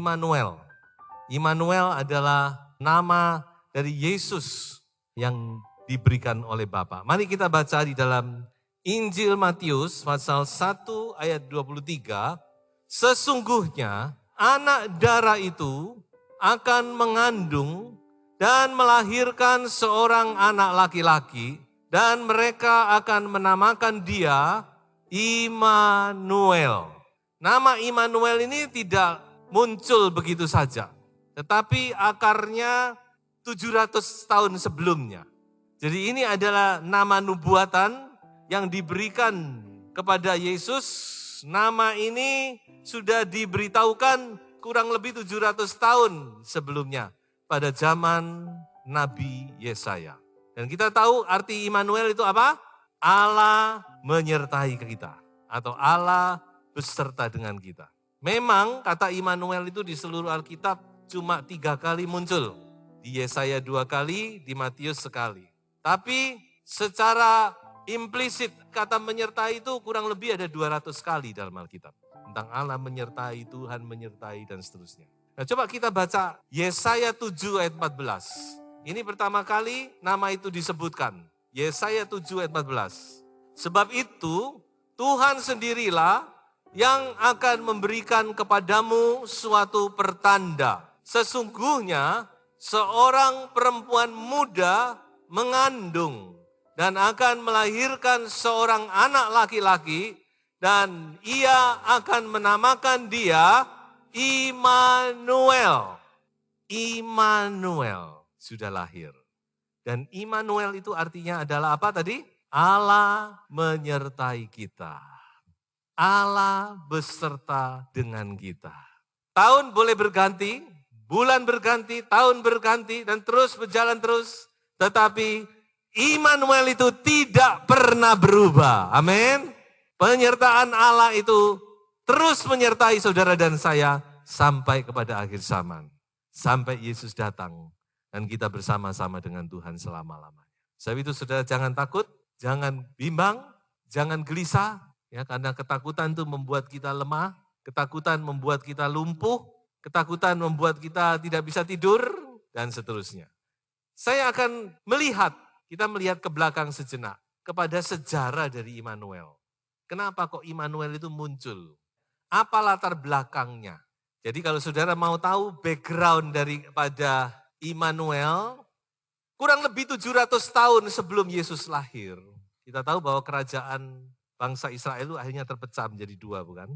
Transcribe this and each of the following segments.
Immanuel. Immanuel adalah nama dari Yesus yang diberikan oleh Bapa. Mari kita baca di dalam Injil Matius pasal 1 ayat 23. Sesungguhnya anak darah itu akan mengandung dan melahirkan seorang anak laki-laki, dan mereka akan menamakan dia Immanuel. Nama Immanuel ini tidak muncul begitu saja, tetapi akarnya 700 tahun sebelumnya. Jadi ini adalah nama nubuatan yang diberikan kepada Yesus. Nama ini sudah diberitahukan kurang lebih 700 tahun sebelumnya pada zaman Nabi Yesaya. Dan kita tahu arti Immanuel itu apa? Allah menyertai kita atau Allah beserta dengan kita. Memang kata Immanuel itu di seluruh Alkitab cuma 3 kali muncul. Di Yesaya 2 kali, di Matius sekali. Tapi secara implisit kata menyertai itu kurang lebih ada 200 kali dalam Alkitab. Tentang Allah menyertai, Tuhan menyertai dan seterusnya. Nah, coba kita baca Yesaya 7 ayat 14. Ini pertama kali nama itu disebutkan. Yesaya 7 ayat 14. Sebab itu Tuhan sendirilah yang akan memberikan kepadamu suatu pertanda. Sesungguhnya seorang perempuan muda mengandung dan akan melahirkan seorang anak laki-laki, dan ia akan menamakan dia Immanuel. Immanuel sudah lahir. Dan Immanuel itu artinya adalah apa tadi? Allah menyertai kita. Allah beserta dengan kita. Tahun boleh berganti, bulan berganti, tahun berganti, dan terus berjalan terus. Tetapi Immanuel itu tidak pernah berubah. Amin. Penyertaan Allah itu terus menyertai saudara dan saya sampai kepada akhir zaman. Sampai Yesus datang dan kita bersama-sama dengan Tuhan selama-lamanya. Sebab itu saudara jangan takut, jangan bimbang, jangan gelisah. Ya, karena ketakutan itu membuat kita lemah, ketakutan membuat kita lumpuh, ketakutan membuat kita tidak bisa tidur, dan seterusnya. Saya akan kita melihat ke belakang sejenak kepada sejarah dari Immanuel. Kenapa kok Immanuel itu muncul? Apa latar belakangnya? Jadi kalau saudara mau tahu background daripada Immanuel, kurang lebih 700 tahun sebelum Yesus lahir. Kita tahu bahwa kerajaan bangsa Israel itu akhirnya terpecah menjadi 2, bukan?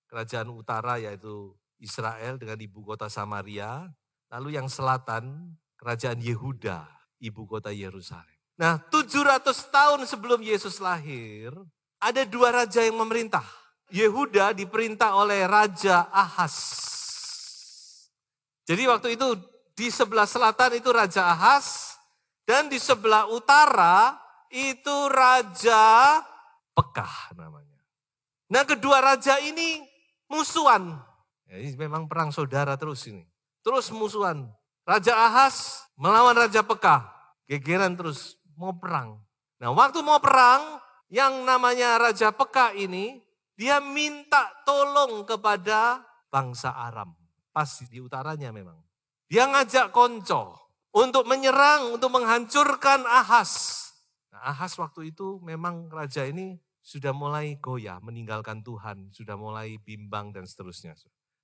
Kerajaan utara yaitu Israel dengan ibu kota Samaria, lalu yang selatan kerajaan Yehuda, ibu kota Yerusalem. Nah, 700 tahun sebelum Yesus lahir, ada 2 raja yang memerintah. Yehuda diperintah oleh Raja Ahaz. Jadi waktu itu di sebelah selatan itu Raja Ahaz, dan di sebelah utara itu Raja Pekah namanya. Nah, kedua raja ini musuhan. Ya, ini memang perang saudara terus ini. Terus musuhan. Raja Ahaz melawan Raja Pekah. Gegeran terus mau perang. Nah, waktu mau perang, yang namanya Raja Pekah ini, dia minta tolong kepada bangsa Aram. Pas di utaranya memang. Dia ngajak konco untuk menyerang, untuk menghancurkan Ahaz. Nah, Ahaz waktu itu memang raja ini sudah mulai goyah, meninggalkan Tuhan, sudah mulai bimbang dan seterusnya.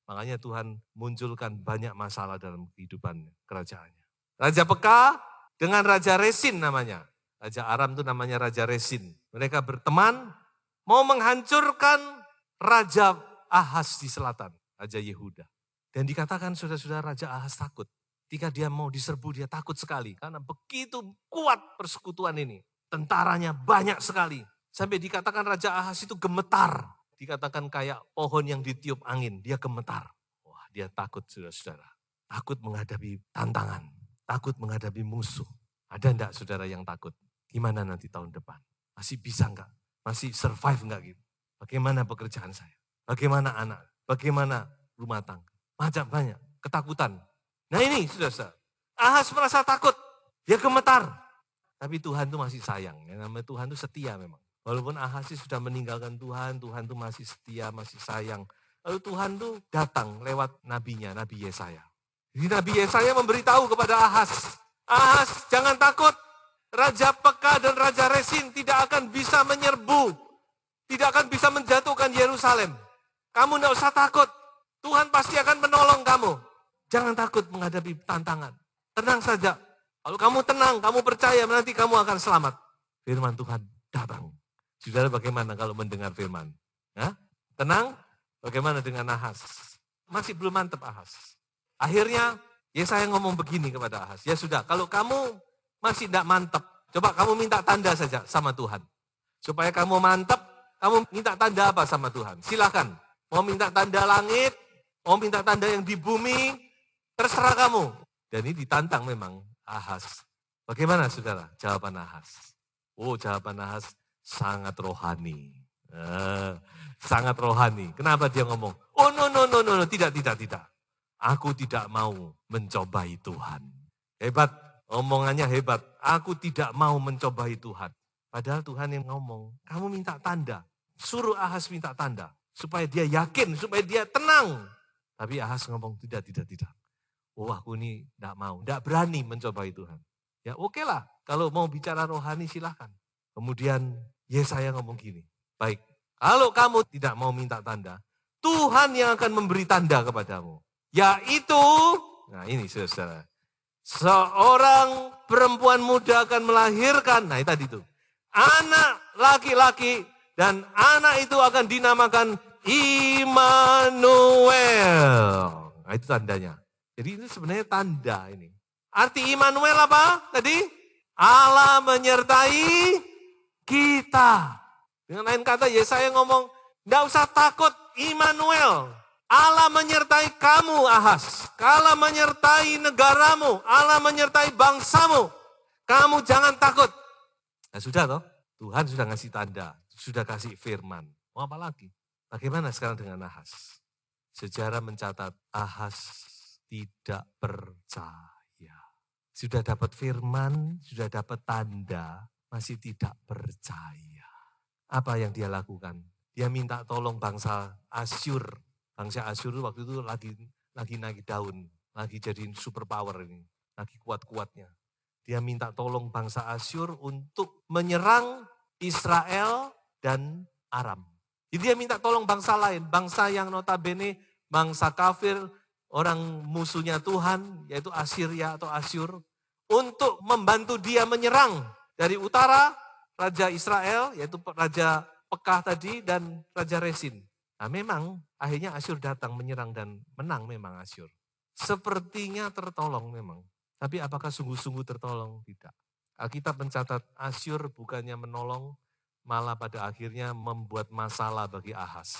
Makanya Tuhan munculkan banyak masalah dalam kehidupan kerajaannya. Raja Pekah dengan Raja Resin namanya. Raja Aram itu namanya Raja Resin. Mereka berteman mau menghancurkan Raja Ahaz di selatan, Raja Yehuda. Dan dikatakan saudara-saudara Raja Ahaz takut. Ketika dia mau diserbu dia takut sekali. Karena begitu kuat persekutuan ini. Tentaranya banyak sekali. Sampai dikatakan Raja Ahaz itu gemetar. Dikatakan kayak pohon yang ditiup angin. Dia gemetar. Wah, dia takut saudara-saudara. Takut menghadapi tantangan. Takut menghadapi musuh. Ada enggak saudara yang takut? Gimana nanti tahun depan? Masih bisa enggak? Masih survive enggak gitu? Bagaimana pekerjaan saya? Bagaimana anak? Bagaimana rumah tangga? Macam banyak. Ketakutan. Nah ini saudara-saudara. Ahaz merasa takut. Dia gemetar. Tapi Tuhan itu masih sayang. Yang namanya Tuhan itu setia memang. Walaupun Ahaz sudah meninggalkan Tuhan, Tuhan itu masih setia, masih sayang. Lalu Tuhan tuh datang lewat nabinya, Nabi Yesaya. Jadi Nabi Yesaya memberitahu kepada Ahaz, Ahaz jangan takut, Raja Pekah dan Raja Resin tidak akan bisa menyerbu, tidak akan bisa menjatuhkan Yerusalem. Kamu tidak usah takut, Tuhan pasti akan menolong kamu. Jangan takut menghadapi tantangan, tenang saja. Kalau kamu tenang, kamu percaya nanti kamu akan selamat. Firman Tuhan datang. Saudara bagaimana kalau mendengar firman? Hah? Tenang? Bagaimana dengan Ahaz? Masih belum mantap Ahaz. Akhirnya Yesaya ngomong begini kepada Ahaz. Ya sudah, kalau kamu masih tidak mantap, coba kamu minta tanda saja sama Tuhan. Supaya kamu mantap, kamu minta tanda apa sama Tuhan? Silakan. Mau minta tanda langit, mau minta tanda yang di bumi, terserah kamu. Dan ini ditantang memang Ahaz. Bagaimana saudara jawaban Ahaz? Oh, jawaban Ahaz sangat rohani. Sangat rohani. Kenapa dia ngomong? Oh no, tidak. Aku tidak mau mencobai Tuhan. Hebat, omongannya hebat. Aku tidak mau mencobai Tuhan. Padahal Tuhan yang ngomong, kamu minta tanda. Suruh Ahaz minta tanda. Supaya dia yakin, supaya dia tenang. Tapi Ahaz ngomong, tidak. Oh aku ini tidak mau, tidak berani mencobai Tuhan. Ya oke lah, kalau mau bicara rohani silahkan. Kemudian Yesaya ngomong gini, baik, kalau kamu tidak mau minta tanda, Tuhan yang akan memberi tanda kepadamu. Yaitu, nah ini saudara, seorang perempuan muda akan melahirkan, nah itu tadi itu, anak laki-laki dan anak itu akan dinamakan Immanuel. Nah itu tandanya. Jadi ini sebenarnya tanda ini. Arti Immanuel apa tadi? Allah menyertai kita. Dengan lain kata Yesaya ngomong, enggak usah takut Immanuel. Allah menyertai kamu Ahaz. Allah menyertai negaramu. Allah menyertai bangsamu. Kamu jangan takut. Nah sudah toh, Tuhan sudah ngasih tanda. Sudah kasih firman. Mau apa lagi? Bagaimana sekarang dengan Ahaz? Sejarah mencatat Ahaz tidak percaya. Sudah dapat firman, sudah dapat tanda, masih tidak percaya. Apa yang dia lakukan? Dia minta tolong bangsa Asyur. Bangsa Asyur waktu itu lagi naik daun, lagi jadi superpower ini, lagi kuat-kuatnya. Dia minta tolong bangsa Asyur untuk menyerang Israel dan Aram. Jadi dia minta tolong bangsa lain, bangsa yang notabene bangsa kafir, orang musuhnya Tuhan, yaitu Assyria atau Asyur, untuk membantu dia menyerang dari utara, Raja Israel, yaitu Raja Pekah tadi, dan Raja Resin. Nah memang akhirnya Asyur datang menyerang dan menang memang Asyur. Sepertinya tertolong memang, tapi apakah sungguh-sungguh tertolong? Tidak. Alkitab mencatat Asyur bukannya menolong, malah pada akhirnya membuat masalah bagi Ahaz.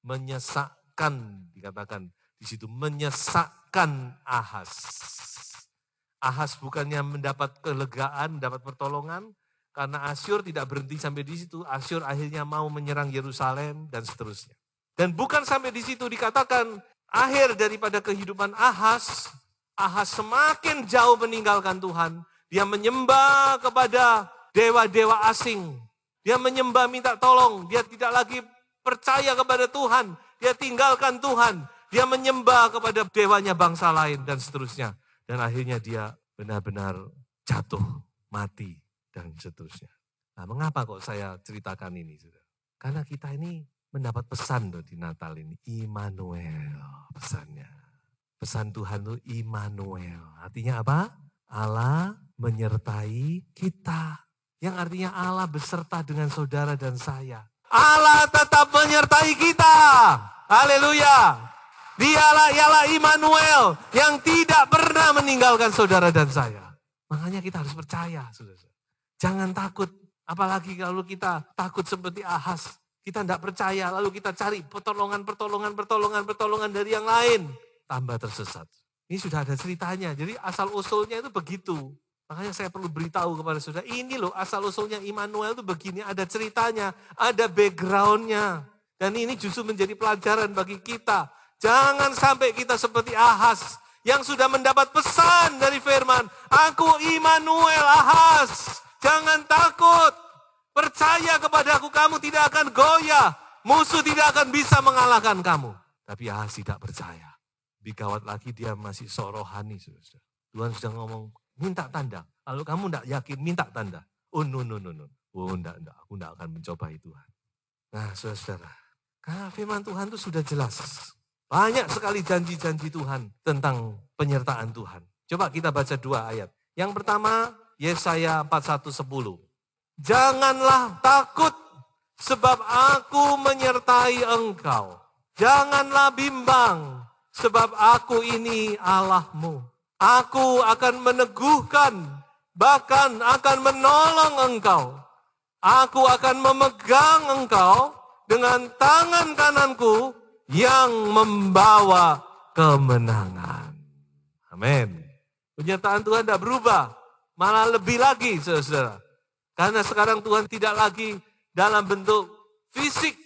Menyesakkan, dikatakan di situ, menyesakkan Ahaz. Ahaz bukannya mendapat kelegaan, mendapat pertolongan, karena Asyur tidak berhenti sampai di situ. Asyur akhirnya mau menyerang Yerusalem dan seterusnya. Dan bukan sampai di situ, dikatakan akhir daripada kehidupan Ahaz, Ahaz semakin jauh meninggalkan Tuhan. Dia menyembah kepada dewa-dewa asing. Dia menyembah minta tolong. Dia tidak lagi percaya kepada Tuhan. Dia tinggalkan Tuhan. Dia menyembah kepada dewanya bangsa lain dan seterusnya. Dan akhirnya dia benar-benar jatuh, mati dan seterusnya. Nah mengapa kok saya ceritakan ini? Karena kita ini mendapat pesan loh di Natal ini. Immanuel pesannya. Pesan Tuhan itu Immanuel. Artinya apa? Allah menyertai kita. Yang artinya Allah beserta dengan saudara dan saya. Allah tetap menyertai kita. Haleluya. Dialah ialah Immanuel yang tidak pernah meninggalkan saudara dan saya. Makanya kita harus percaya, saudara. Jangan takut. Apalagi kalau kita takut seperti Ahaz. Kita tidak percaya, lalu kita cari pertolongan dari yang lain. Tambah tersesat. Ini sudah ada ceritanya. Jadi asal usulnya itu begitu. Makanya saya perlu beritahu kepada saudara, ini loh asal usulnya Immanuel itu begini, ada ceritanya, ada backgroundnya. Dan ini justru menjadi pelajaran bagi kita. Jangan sampai kita seperti Ahaz yang sudah mendapat pesan dari firman. Aku Immanuel Ahaz, jangan takut. Percaya kepada aku, kamu tidak akan goyah. Musuh tidak akan bisa mengalahkan kamu. Tapi Ahaz tidak percaya. Lebih gawat lagi dia masih sok rohani. Tuhan sudah ngomong, minta tanda. Kalau kamu tidak yakin, minta tanda. Oh no. Oh enggak, aku enggak akan mencoba itu Tuhan. Nah saudara, karena firman Tuhan itu sudah jelas. Banyak sekali janji-janji Tuhan tentang penyertaan Tuhan. Coba kita baca 2 ayat. Yang pertama, Yesaya 41:10. Janganlah takut sebab aku menyertai engkau. Janganlah bimbang sebab aku ini Allahmu. Aku akan meneguhkan, bahkan akan menolong engkau. Aku akan memegang engkau dengan tangan kananku yang membawa kemenangan. Amin. Penyertaan Tuhan tidak berubah, malah lebih lagi saudara. Karena sekarang Tuhan tidak lagi dalam bentuk fisik,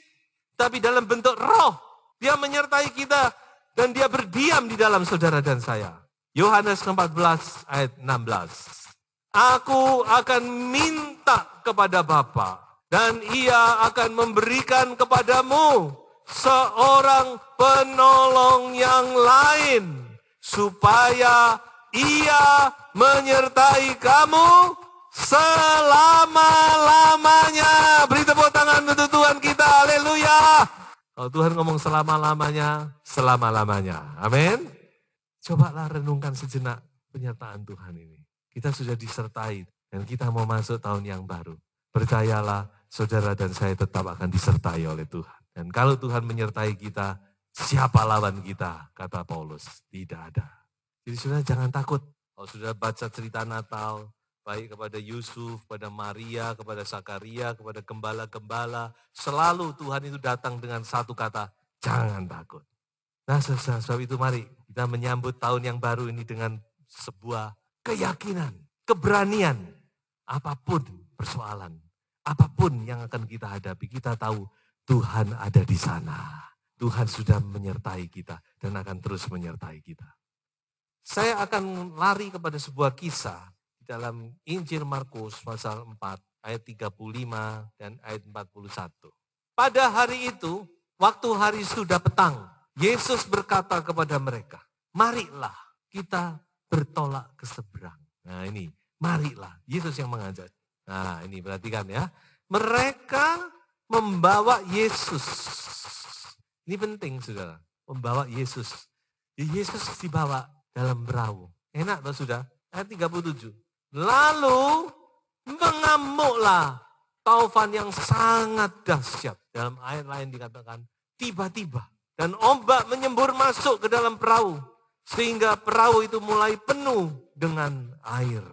tapi dalam bentuk roh. Dia menyertai kita dan dia berdiam di dalam saudara dan saya. Yohanes 14 ayat 16. Aku akan minta kepada Bapa dan ia akan memberikan kepadamu seorang penolong yang lain supaya ia menyertai kamu selama-lamanya. Beri tepuk tangan untuk Tuhan kita, haleluya. Kalau Tuhan ngomong selama-lamanya, selama-lamanya. Amin. Cobalah renungkan sejenak penyertaan Tuhan ini. Kita sudah disertai dan kita mau masuk tahun yang baru. Percayalah, saudara dan saya tetap akan disertai oleh Tuhan. Dan kalau Tuhan menyertai kita, siapa lawan kita? Kata Paulus, tidak ada. Jadi saudara jangan takut. Kalau sudah baca cerita Natal, baik kepada Yusuf, kepada Maria, kepada Zakaria, kepada gembala-gembala, selalu Tuhan itu datang dengan satu kata, jangan takut. Nah sebab itu mari kita menyambut tahun yang baru ini dengan sebuah keyakinan, keberanian, apapun persoalan, apapun yang akan kita hadapi, kita tahu Tuhan ada di sana. Tuhan sudah menyertai kita dan akan terus menyertai kita. Saya akan lari kepada sebuah kisah di dalam Injil Markus pasal 4 ayat 35 dan ayat 41. Pada hari itu, waktu hari sudah petang, Yesus berkata kepada mereka, marilah kita bertolak ke seberang. Nah ini, marilah. Yesus yang mengajak. Nah ini perhatikan ya. Mereka membawa Yesus. Ini penting saudara. Membawa Yesus. Yesus dibawa dalam perahu. Enak loh sudah. Ayat 37. Lalu mengamuklah taufan yang sangat dahsyat. Dalam ayat lain dikatakan tiba-tiba. Dan ombak menyembur masuk ke dalam perahu. Sehingga perahu itu mulai penuh dengan air.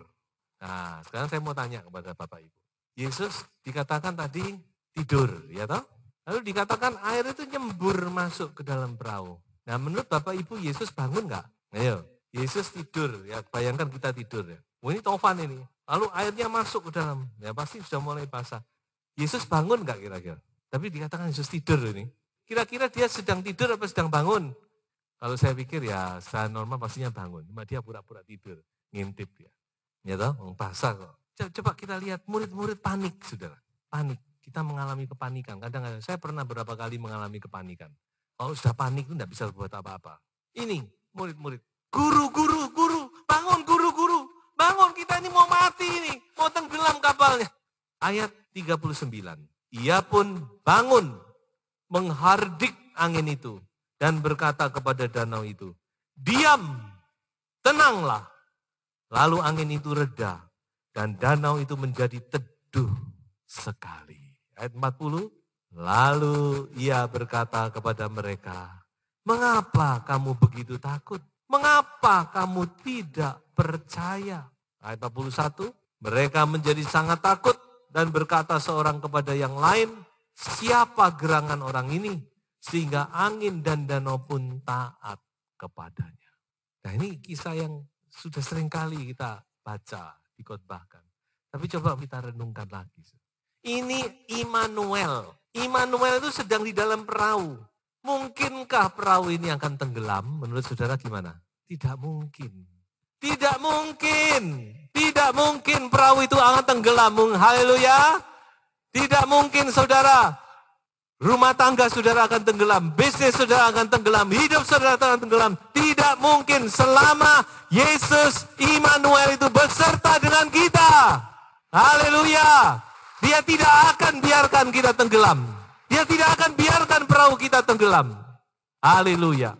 Nah, sekarang saya mau tanya kepada Bapak Ibu. Yesus dikatakan tadi tidur, ya toh? Lalu dikatakan air itu nyembur masuk ke dalam perahu. Nah, menurut Bapak Ibu Yesus bangun enggak? Ayo, Yesus tidur, ya bayangkan kita tidur ya. Oh, ini taufan ini. Lalu airnya masuk ke dalam, ya pasti sudah mulai basah. Yesus bangun enggak kira-kira? Tapi dikatakan Yesus tidur ini. Kira-kira dia sedang tidur apa sedang bangun? Kalau saya pikir ya secara normal pastinya bangun. Cuma dia pura-pura tidur, ngintip dia. Ya toh, basah kok. Coba kita lihat murid-murid panik, saudara. Panik, kita mengalami kepanikan. Kadang-kadang saya pernah berapa kali mengalami kepanikan. Kalau sudah panik itu tidak bisa berbuat apa-apa. Ini murid-murid, guru, bangun guru, bangun kita ini mau mati ini, mau tenggelam kapalnya. Ayat 39, ia pun bangun, menghardik angin itu. Dan berkata kepada danau itu, diam, tenanglah. Lalu angin itu reda dan danau itu menjadi teduh sekali. Ayat 40, lalu ia berkata kepada mereka, mengapa kamu begitu takut? Mengapa kamu tidak percaya? Ayat 41, mereka menjadi sangat takut dan berkata seorang kepada yang lain, siapa gerangan orang ini? Sehingga angin dan danau pun taat kepadanya. Nah ini kisah yang sudah sering kali kita baca, dikotbahkan. Tapi coba kita renungkan lagi. Ini Immanuel. Immanuel itu sedang di dalam perahu. Mungkinkah perahu ini akan tenggelam? Menurut saudara gimana? Tidak mungkin. Tidak mungkin. Tidak mungkin perahu itu akan tenggelam. Haleluya. Tidak mungkin saudara. Rumah tangga saudara akan tenggelam, bisnis saudara akan tenggelam, hidup saudara akan tenggelam. Tidak mungkin selama Yesus Immanuel itu beserta dengan kita. Haleluya. Dia tidak akan biarkan kita tenggelam. Dia tidak akan biarkan perahu kita tenggelam. Haleluya.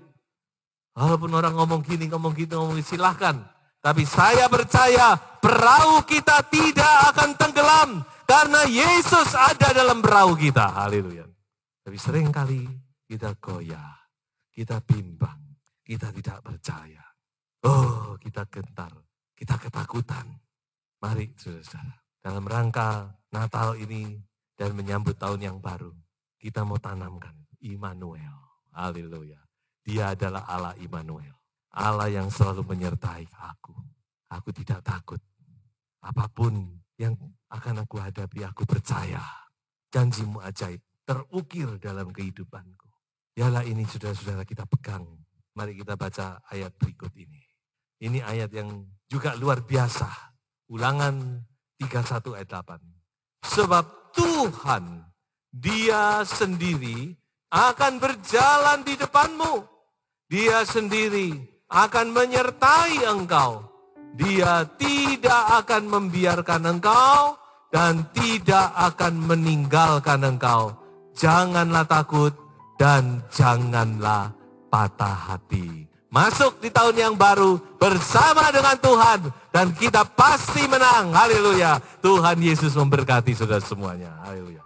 Walaupun orang ngomong gini, ngomong gitu, ngomong gitu, silahkan. Tapi saya percaya perahu kita tidak akan tenggelam. Karena Yesus ada dalam perahu kita. Haleluya. Tapi seringkali kita goyah, kita bimbang, kita tidak percaya. Oh, kita gentar, kita ketakutan. Mari saudara-saudara, dalam rangka Natal ini dan menyambut tahun yang baru, kita mau tanamkan Immanuel. Haleluya. Dia adalah Allah Immanuel. Allah yang selalu menyertai aku. Aku tidak takut. Apapun yang akan aku hadapi, aku percaya. Janjimu ajaib. Terukir dalam kehidupanku. Yalah ini saudara-saudara kita pegang. Mari kita baca ayat berikut ini. Ini ayat yang juga luar biasa. Ulangan 31 ayat 8. Sebab Tuhan, Dia sendiri akan berjalan di depanmu. Dia sendiri akan menyertai engkau. Dia tidak akan membiarkan engkau dan tidak akan meninggalkan engkau. Janganlah takut dan janganlah patah hati. Masuk di tahun yang baru bersama dengan Tuhan dan kita pasti menang. Haleluya. Tuhan Yesus memberkati saudara semuanya. Haleluya.